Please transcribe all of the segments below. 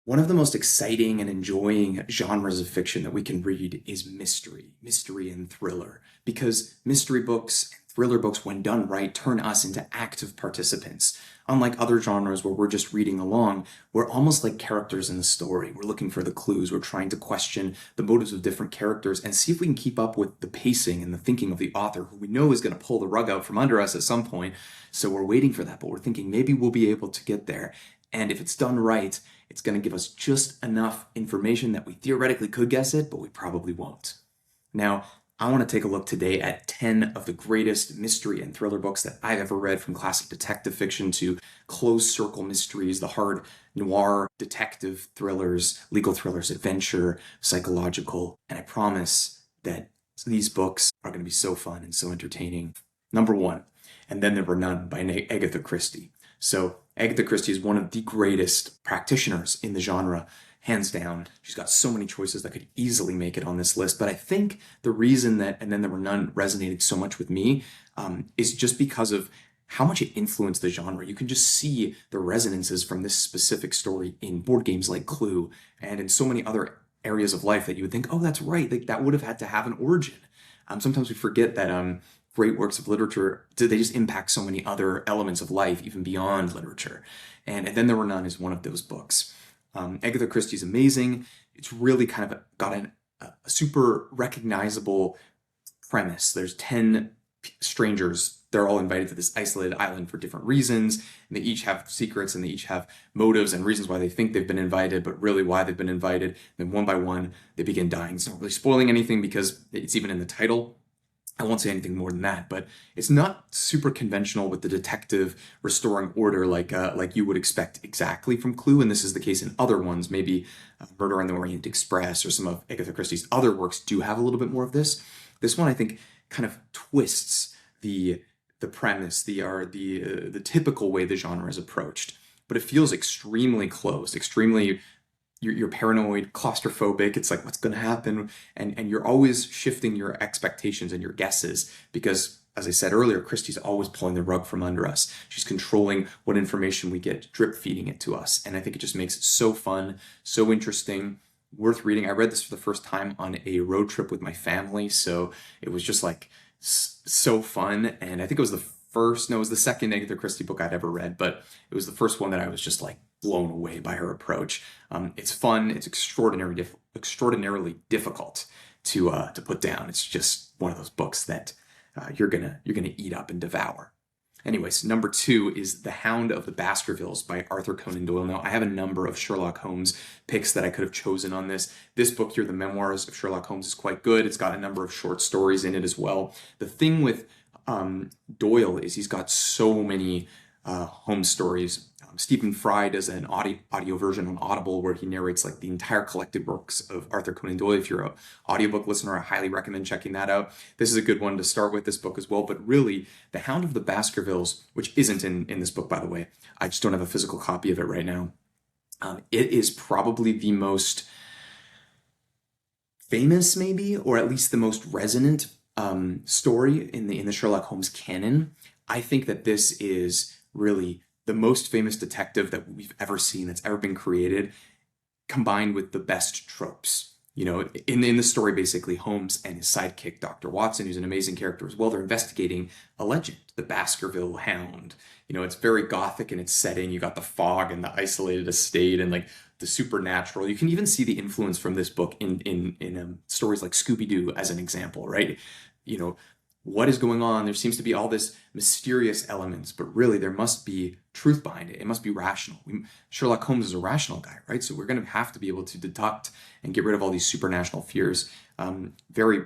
One of the most exciting and enjoying genres of fiction that we can read is mystery and thriller, because mystery books and thriller books, when done right, turn us into active participants. Unlike other genres where we're just reading along, we're almost like characters in the story. We're looking for the clues, we're trying to question the motives of different characters and see if we can keep up with the pacing and the thinking of the author, who we know is going to pull the rug out from under us at some point. So we're waiting for that, but we're thinking maybe we'll be able to get there. And if it's done right, it's going to give us just enough information that we theoretically could guess it, but we probably won't. Now, I want to take a look today at 10 of the greatest mystery and thriller books that I've ever read, from classic detective fiction to closed circle mysteries, the hard noir detective thrillers, legal thrillers, adventure, psychological, and I promise that these books are going to be so fun and so entertaining. Number one, And Then There Were None by Agatha Christie. So Agatha Christie is one of the greatest practitioners in the genre, hands down. She's got so many choices that could easily make it on this list. But I think the reason that And Then There Were None resonated so much with me is just because of how much it influenced the genre. You can just see the resonances from this specific story in board games like Clue and in so many other areas of life that you would think, oh, that's right, like that would have had to have an origin. Sometimes we forget that great works of literature, they just impact so many other elements of life, even beyond literature. And Then There Were None is one of those books. Agatha Christie is amazing. It's really kind of got a super recognizable premise. There's 10 strangers. They're all invited to this isolated island for different reasons, and they each have secrets and they each have motives and reasons why they think they've been invited, but really why they've been invited. And then one by one, they begin dying. It's not really spoiling anything because it's even in the title. I won't say anything more than that, but it's not super conventional with the detective restoring order like you would expect exactly from Clue, and this is the case in other ones. Maybe Murder on the Orient Express or some of Agatha Christie's other works do have a little bit more of this. This one, I think, kind of twists the premise, the typical way the genre is approached, but it feels extremely closed, extremely you're paranoid, claustrophobic. It's like, what's going to happen? And you're always shifting your expectations and your guesses because, as I said earlier, Christie's always pulling the rug from under us. She's controlling what information we get, drip feeding it to us. And I think it just makes it so fun, so interesting, worth reading. I read this for the first time on a road trip with my family. So it was just like so fun. And I think it was the first, no, it was the second Agatha Christie book I'd ever read, but it was the first one that I was just like blown away by her approach. It's fun. It's extraordinarily difficult to put down. It's just one of those books that you're gonna eat up and devour. Anyways, number two is The Hound of the Baskervilles by Arthur Conan Doyle. Now, I have a number of Sherlock Holmes picks that I could have chosen on this. This book here, The Memoirs of Sherlock Holmes, is quite good. It's got a number of short stories in it as well. The thing with Doyle is he's got so many Holmes stories. Stephen Fry does an audio version on Audible where he narrates like the entire collected works of Arthur Conan Doyle. If you're an audiobook listener, I highly recommend checking that out. This is a good one to start with, this book as well. But really, The Hound of the Baskervilles, which isn't in this book, by the way, I just don't have a physical copy of it right now. It is probably the most famous, maybe, or at least the most resonant story in the Sherlock Holmes canon. I think that this is really the most famous detective that we've ever seen, that's ever been created, combined with the best tropes. You know, in the story, basically, Holmes and his sidekick, Dr. Watson, who's an amazing character as well, they're investigating a legend, the Baskerville Hound. You know, it's very gothic in its setting. You got the fog and the isolated estate and like the supernatural. You can even see the influence from this book in stories like Scooby-Doo as an example, right? You know, what is going on? There seems to be all this mysterious elements, but really there must be truth behind it. It must be rational. Sherlock Holmes is a rational guy, right? So we're going to have to be able to deduct and get rid of all these supernatural fears. Very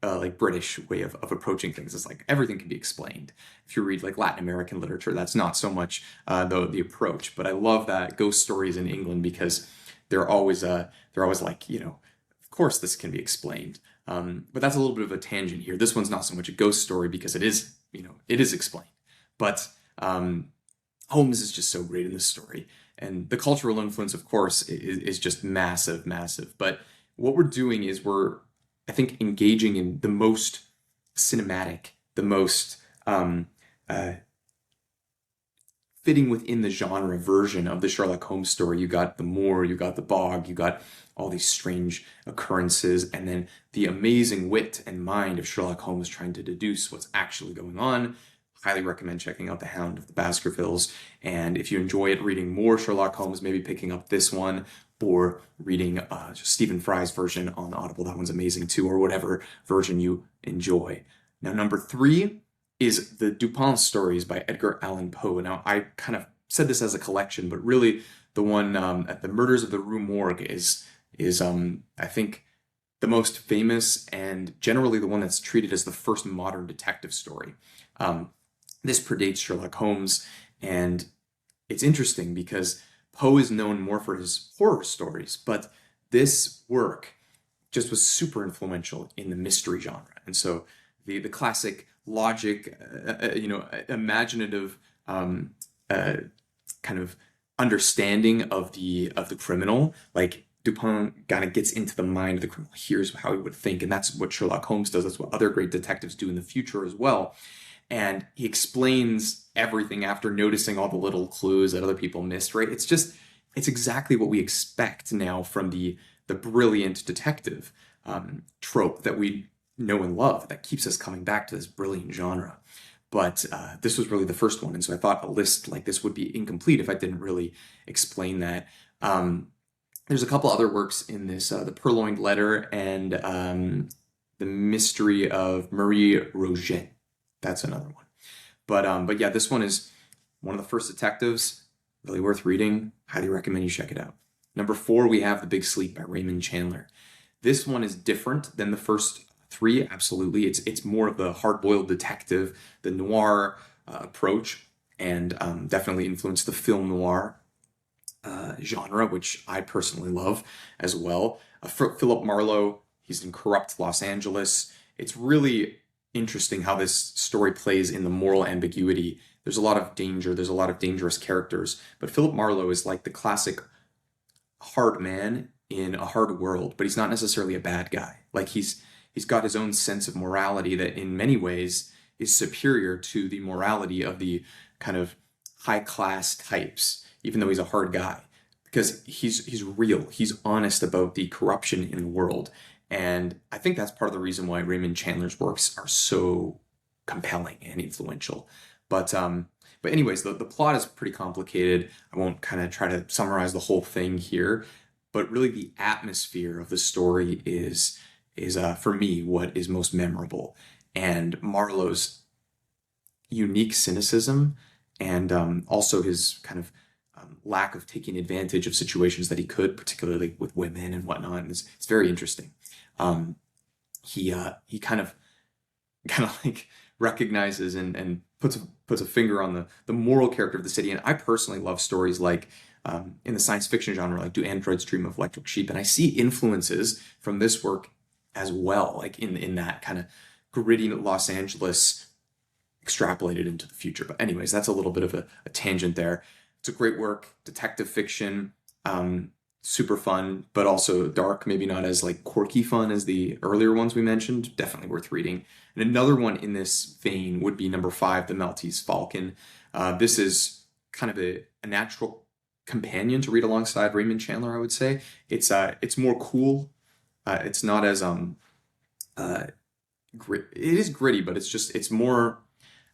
like British way of approaching things. It's like everything can be explained. If you read like Latin American literature, that's not so much the approach. But I love that ghost stories in England because they're always like, you know, of course this can be explained. But that's a little bit of a tangent here. This one's not so much a ghost story because it is, you know, it is explained. But Holmes is just so great in this story. And the cultural influence, of course, is just massive, massive. But what we're doing is I think, engaging in the most cinematic, the most fitting within the genre version of the Sherlock Holmes story. You got the moor, you got the bog, you got all these strange occurrences, and then the amazing wit and mind of Sherlock Holmes trying to deduce what's actually going on. Highly recommend checking out The Hound of the Baskervilles. And if you enjoy it, reading more Sherlock Holmes, maybe picking up this one or reading just Stephen Fry's version on Audible. That one's amazing too, or whatever version you enjoy. Now, number 3 is the Dupin stories by Edgar Allan Poe. Now, I kind of said this as a collection, but really the one at the Murders of the Rue Morgue is I think the most famous and generally the one that's treated as the first modern detective story. This predates Sherlock Holmes, and it's interesting because Poe is known more for his horror stories, but this work just was super influential in the mystery genre. And so the classic logic, imaginative kind of understanding of the criminal, like Dupin kind of gets into the mind of the criminal, here's how he would think, and that's what Sherlock Holmes does. That's what other great detectives do in the future as well. And he explains everything after noticing all the little clues that other people missed, right? It's exactly what we expect now from the brilliant detective trope that we know and love, that keeps us coming back to this brilliant genre. But this was really the first one, and so I thought a list like this would be incomplete if I didn't really explain that. There's a couple other works in this, The Purloined Letter and The Mystery of Marie Roget. That's another one. But yeah, this one is one of the first detectives, really worth reading. Highly recommend you check it out. Number 4, we have The Big Sleep by Raymond Chandler. This one is different than the first 3, absolutely. It's more of the hard-boiled detective, the noir approach, and definitely influenced the film noir genre, which I personally love as well. Philip Marlowe, he's in corrupt Los Angeles. It's really interesting how this story plays in the moral ambiguity. There's a lot of danger, there's a lot of dangerous characters, but Philip Marlowe is like the classic hard man in a hard world, but he's not necessarily a bad guy. Like he's got his own sense of morality that in many ways is superior to the morality of the kind of high class types, even though he's a hard guy, because he's real, he's honest about the corruption in the world. And I think that's part of the reason why Raymond Chandler's works are so compelling and influential. But anyways, the plot is pretty complicated. I won't kind of try to summarize the whole thing here, but really the atmosphere of the story is for me what is most memorable. And Marlowe's unique cynicism and also his kind of lack of taking advantage of situations that he could, particularly with women and whatnot. It's very interesting. He kind of like recognizes and puts a finger on the moral character of the city. And I personally love stories like in the science fiction genre, like Do Androids Dream of Electric Sheep? And I see influences from this work as well, like in that kind of gritty Los Angeles extrapolated into the future. But anyways, that's a little bit of a tangent there. It's a great work, detective fiction, super fun, but also dark, maybe not as like quirky fun as the earlier ones we mentioned. Definitely worth reading. And another one in this vein would be number 5, The Maltese Falcon. This is kind of a natural companion to read alongside Raymond Chandler, I would say. It's more cool. It's not as it is gritty, but it's more.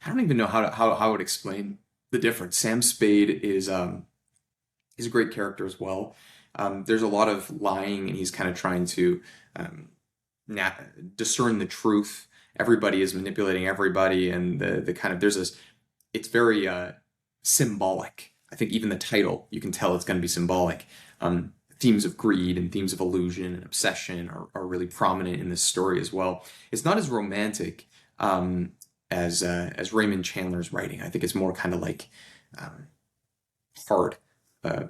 I don't even know how I would explain the difference. Sam Spade is a great character as well. There's a lot of lying, and he's kind of trying to discern the truth. Everybody is manipulating everybody, and the kind of it's very symbolic. I think even the title, you can tell it's going to be symbolic. Themes of greed and themes of illusion and obsession are really prominent in this story as well. It's not as romantic as Raymond Chandler's writing. I think it's more kind of like hard. I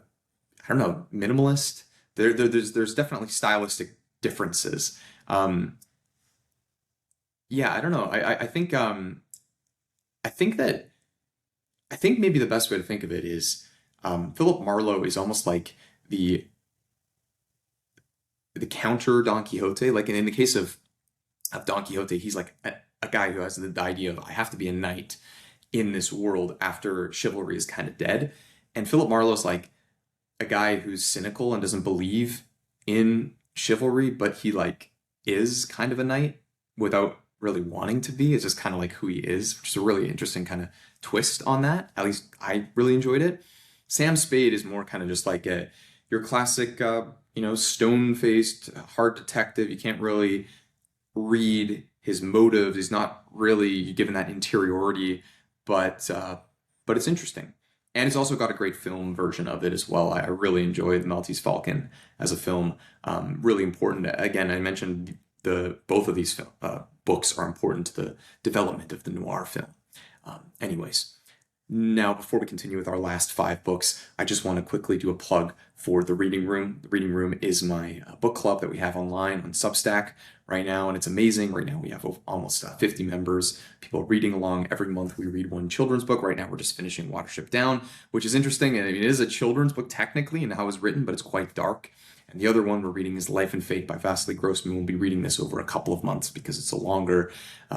don't know, minimalist. There's definitely stylistic differences. Yeah, I don't know. I think maybe the best way to think of it is Philip Marlowe is almost like the counter Don Quixote. Like in the case of Don Quixote, he's like a guy who has the idea of I have to be a knight, in this world after chivalry is kind of dead. And Philip Marlowe's like a guy who's cynical and doesn't believe in chivalry, but he like is kind of a knight without really wanting to be. It's just kind of like who he is, which is a really interesting kind of twist on that. At least I really enjoyed it. Sam Spade is more kind of just like your classic, stone-faced, hard detective. You can't really read his motives. He's not really given that interiority, but it's interesting. And it's also got a great film version of it as well. I really enjoyed The Maltese Falcon as a film. Really important. Again, I mentioned both of these books are important to the development of the noir film. Anyways, now before we continue with our last 5 books, I just want to quickly do a plug for The Reading Room. The Reading Room is my book club that we have online on Substack right now, and it's amazing. Right now we have almost 50 members, people reading along. Every month we read one children's book. Right now we're just finishing Watership Down, which is interesting. I mean, it is a children's book technically in how it was written, but it's quite dark. And the other one we're reading is Life and Fate by Vasily Grossman. We'll be reading this over a couple of months because it's a longer,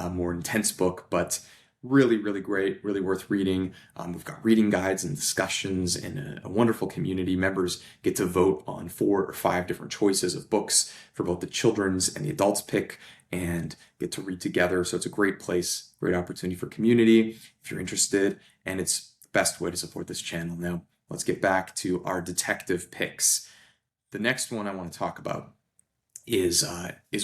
more intense book, but really, really great, really worth reading. We've got reading guides and discussions and a wonderful community. Members get to vote on 4 or 5 different choices of books for both the children's and the adults pick and get to read together. So it's a great place, great opportunity for community if you're interested. And it's the best way to support this channel. Now, let's get back to our detective picks. The next one I want to talk about is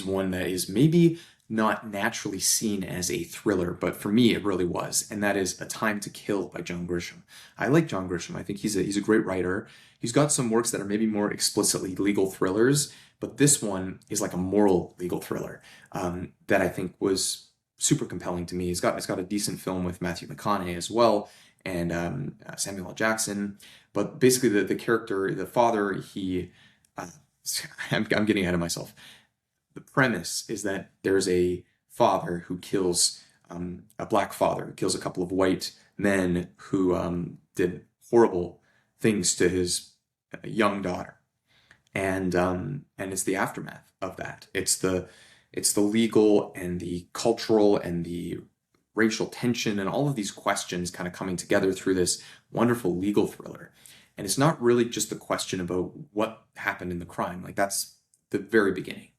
one that is maybe not naturally seen as a thriller, but for me it really was, and that is A Time to Kill by John Grisham. I like John Grisham. I think he's a great writer. He's got some works that are maybe more explicitly legal thrillers, but this one is like a moral legal thriller that I think was super compelling to me. It's got a decent film with Matthew McConaughey as well, and Samuel L. Jackson. But basically, the character, the father, I'm getting ahead of myself. The premise is that there's a father who kills a black father, who kills a couple of white men who did horrible things to his young daughter, and it's the aftermath of that. It's the legal and the cultural and the racial tension and all of these questions kind of coming together through this wonderful legal thriller. And it's not really just the question about what happened in the crime. Like, that's the very beginning.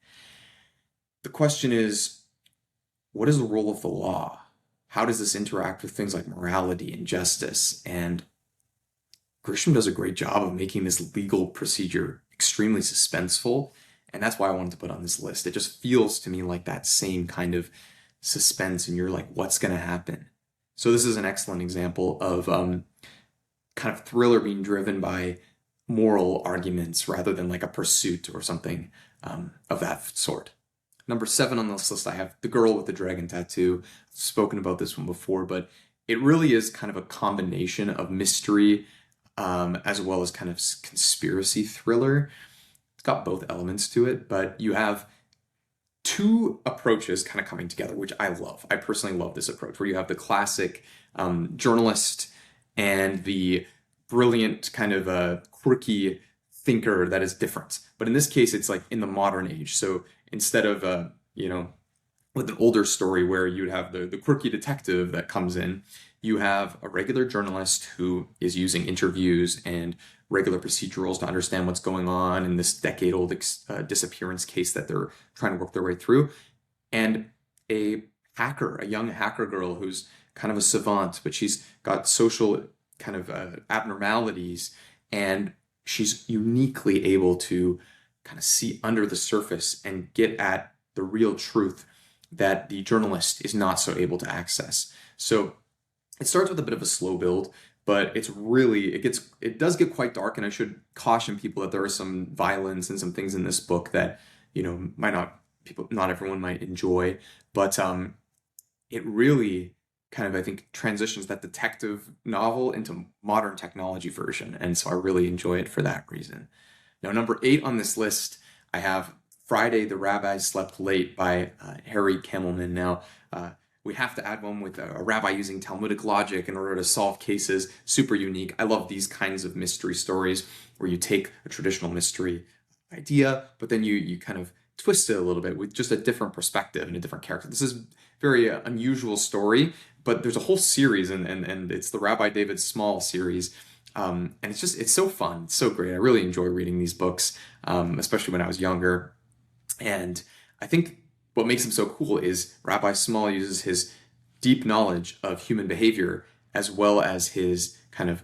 The question is, what is the role of the law? How does this interact with things like morality and justice? And Grisham does a great job of making this legal procedure extremely suspenseful. And that's why I wanted to put on this list. It just feels to me like that same kind of suspense, and you're like, what's going to happen? So this is an excellent example of kind of thriller being driven by moral arguments rather than like a pursuit or something of that sort. Number 7 on this list, I have The Girl with the Dragon Tattoo. I've spoken about this one before, but it really is kind of a combination of mystery as well as kind of conspiracy thriller. It's got both elements to it, but you have 2 approaches kind of coming together, which I love. I personally love this approach, where you have the classic journalist and the brilliant kind of quirky thinker that is different. But in this case, it's like in the modern age. So instead of, with an older story where you'd have the quirky detective that comes in, you have a regular journalist who is using interviews and regular procedurals to understand what's going on in this decade-old disappearance case that they're trying to work their way through, and a young hacker girl who's kind of a savant, but she's got social kind of abnormalities, and she's uniquely able to kind of see under the surface and get at the real truth that the journalist is not so able to access. So it starts with a bit of a slow build, but it does get quite dark, and I should caution people that there are some violence and some things in this book that, not everyone might enjoy, but it really kind of, I think, transitions that detective novel into modern technology version, and so I really enjoy it for that reason. Now, number 8 on this list, I have Friday the Rabbi Slept Late by Harry Kemelman. Now, we have to add one with a rabbi using Talmudic logic in order to solve cases. Super unique. I love these kinds of mystery stories where you take a traditional mystery idea, but then you kind of twist it a little bit with just a different perspective and a different character. This is a very unusual story, but there's a whole series, and it's the Rabbi David Small series. And it's so fun. It's so great. I really enjoy reading these books, especially when I was younger. And I think what makes them so cool is Rabbi Small uses his deep knowledge of human behavior as well as his kind of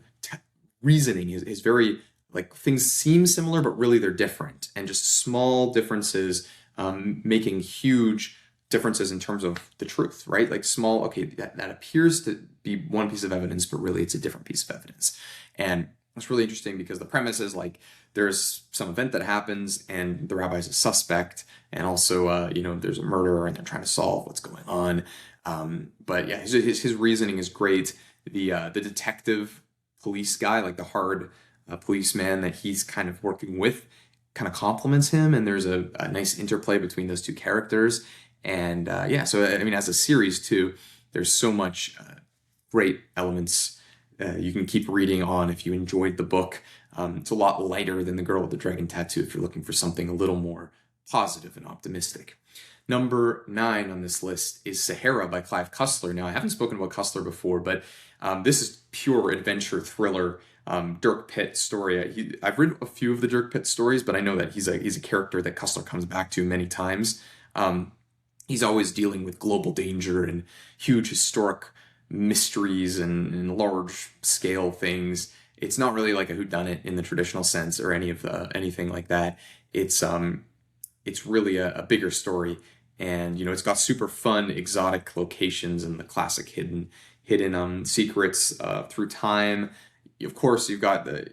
reasoning, his very, like, things seem similar, but really they're different. And just small differences making huge differences in terms of the truth, right? Like small, okay, that appears to be one piece of evidence, but really it's a different piece of evidence. And it's really interesting because the premise is like there's some event that happens and the rabbi's a suspect, and also there's a murderer and they're trying to solve what's going on. But yeah, his reasoning is great. The detective police guy, like the hard policeman that he's kind of working with, kind of compliments him, and there's a nice interplay between those two characters. And so I mean, as a series too, there's so much great elements. You can keep reading on if you enjoyed the book. It's a lot lighter than The Girl with the Dragon Tattoo if you're looking for something a little more positive and optimistic. Number 9 on this list is Sahara by Clive Cussler. Now, I haven't spoken about Cussler before, but this is pure adventure thriller, Dirk Pitt story. I've read a few of the Dirk Pitt stories, but I know that he's a character that Cussler comes back to many times. He's always dealing with global danger and huge historic mysteries and large scale things. It's not really like a whodunit in the traditional sense or anything like that. It's really a bigger story, and it's got super fun exotic locations and the classic hidden secrets through time. Of course, you've got the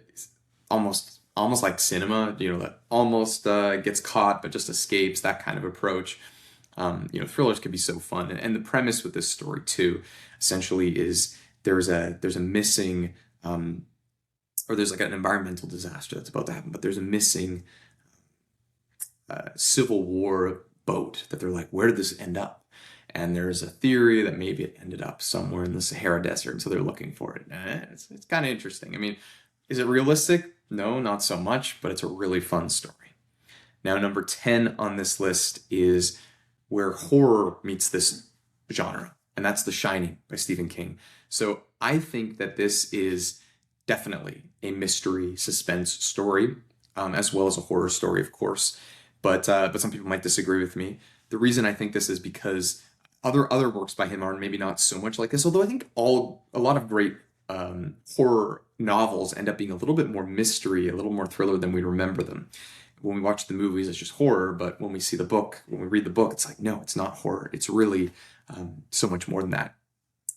almost like cinema, that almost gets caught but just escapes, that kind of approach. Thrillers can be so fun, and the premise with this story too, essentially, is there's a missing, or there's like an environmental disaster that's about to happen, but there's a missing Civil War boat that they're like, where did this end up? And there's a theory that maybe it ended up somewhere in the Sahara Desert, and so they're looking for it. It's kind of interesting. I mean, is it realistic? No, not so much, but it's a really fun story. Now, number 10 on this list is where horror meets this genre, and that's The Shining by Stephen King. So I think that this is definitely a mystery suspense story, as well as a horror story, of course. But some people might disagree with me. The reason I think this is because other works by him are maybe not so much like this, although I think a lot of great horror novels end up being a little bit more mystery, a little more thriller than we remember them. When we watch the movies, it's just horror, but when we read the book, it's like, no, it's not horror. It's really so much more than that.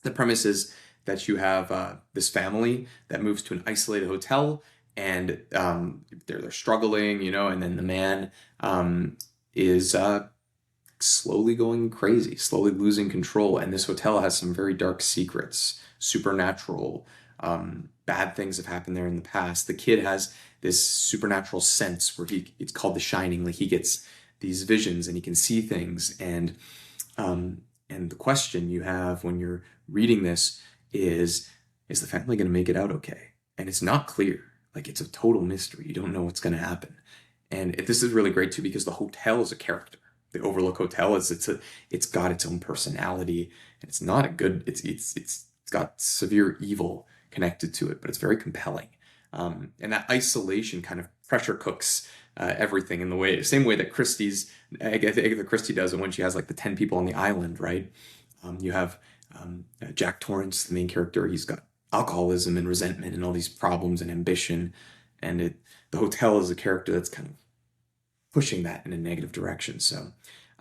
The premise is that you have this family that moves to an isolated hotel, and they're struggling, and then the man is slowly going crazy, slowly losing control, and this hotel has some very dark secrets, supernatural, bad things have happened there in the past. The kid has this supernatural sense where it's called The Shining, like he gets these visions and he can see things, and the question you have when you're reading this is the family going to make it out okay? And it's not clear. Like, it's a total mystery. You don't know what's going to happen. And this is really great too, because the hotel is a character. The Overlook Hotel it's got its own personality, and it's not a good. It's got severe evil connected to it, but it's very compelling. And that isolation kind of pressure cooks everything in the same way that Agatha Christie does it when she has like the 10 people on the island, right? You have Jack Torrance, the main character. He's got alcoholism and resentment and all these problems and ambition, and the hotel is a character that's kind of pushing that in a negative direction. So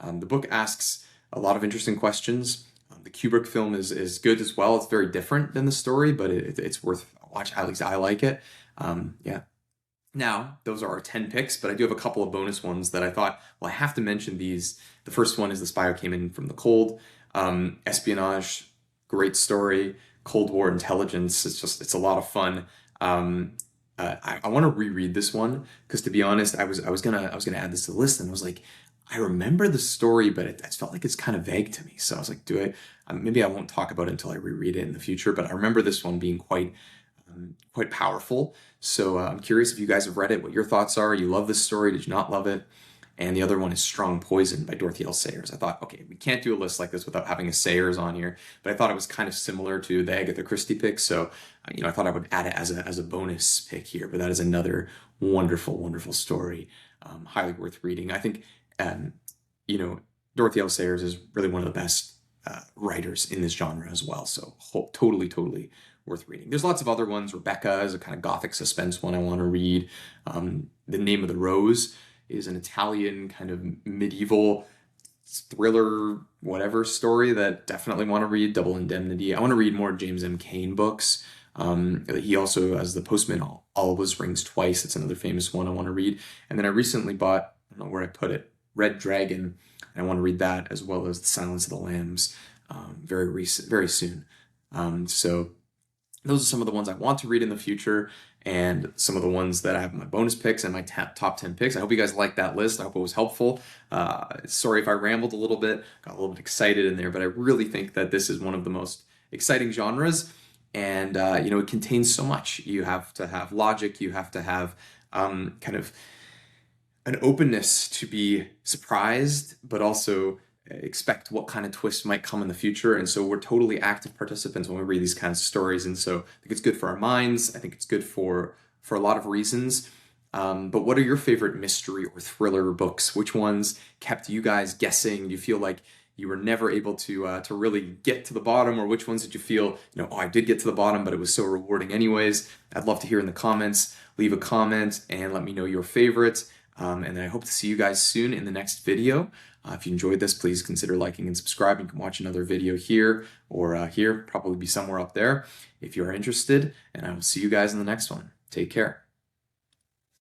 the book asks a lot of interesting questions. The Kubrick film is good as well. It's very different than the story, but it's worth a watch. At least I like it. Now, those are our 10 picks, but I do have a couple of bonus ones that I thought, well, I have to mention these. The first one is The Spy Who Came In From the Cold. Espionage, great story. Cold War intelligence. It's a lot of fun. I want to reread this one because, to be honest, I was gonna add this to the list, and I was like, I remember the story, but it felt like it's kind of vague to me. So I was like, maybe I won't talk about it until I reread it in the future. But I remember this one being quite powerful. So I'm curious if you guys have read it, what your thoughts are. You love this story? Did you not love it? and the other one is Strong Poison by Dorothy L. Sayers. I thought, okay, we can't do a list like this without having a Sayers on here, but I thought it was kind of similar to the Agatha Christie pick, so I thought I would add it as a bonus pick here. But that is another wonderful, wonderful story, highly worth reading. I think Dorothy L. Sayers is really one of the best writers in this genre as well. So totally, totally worth reading. There's lots of other ones. Rebecca is a kind of gothic suspense one I want to read. The Name of the Rose is an Italian kind of medieval thriller, whatever story that definitely want to read. Double Indemnity. I want to read more James M. Cain books. He also has The Postman Always Rings Twice. It's another famous one I want to read. And then I recently bought, I don't know where I put it, Red Dragon. And I want to read that as well as The Silence of the Lambs very soon. So those are some of the ones I want to read in the future, and some of the ones that I have my bonus picks and my top 10 picks. I hope you guys liked that list. I hope it was helpful. Sorry if I rambled a little bit, got a little bit excited in there, but I really think that this is one of the most exciting genres, and it contains so much. You have to have logic, you have to have kind of an openness to be surprised, but also expect what kind of twist might come in the future. And so we're totally active participants when we read these kinds of stories. And so I think it's good for our minds. I think it's good for a lot of reasons. But what are your favorite mystery or thriller books? Which ones kept you guys guessing? Do you feel like you were never able to really get to the bottom? Or which ones did you feel, I did get to the bottom, but it was so rewarding anyways? I'd love to hear in the comments. Leave a comment and let me know your favorites. And I hope to see you guys soon in the next video. If you enjoyed this, please consider liking and subscribing. You can watch another video here or here, probably be somewhere up there if you are interested. And I will see you guys in the next one. Take care.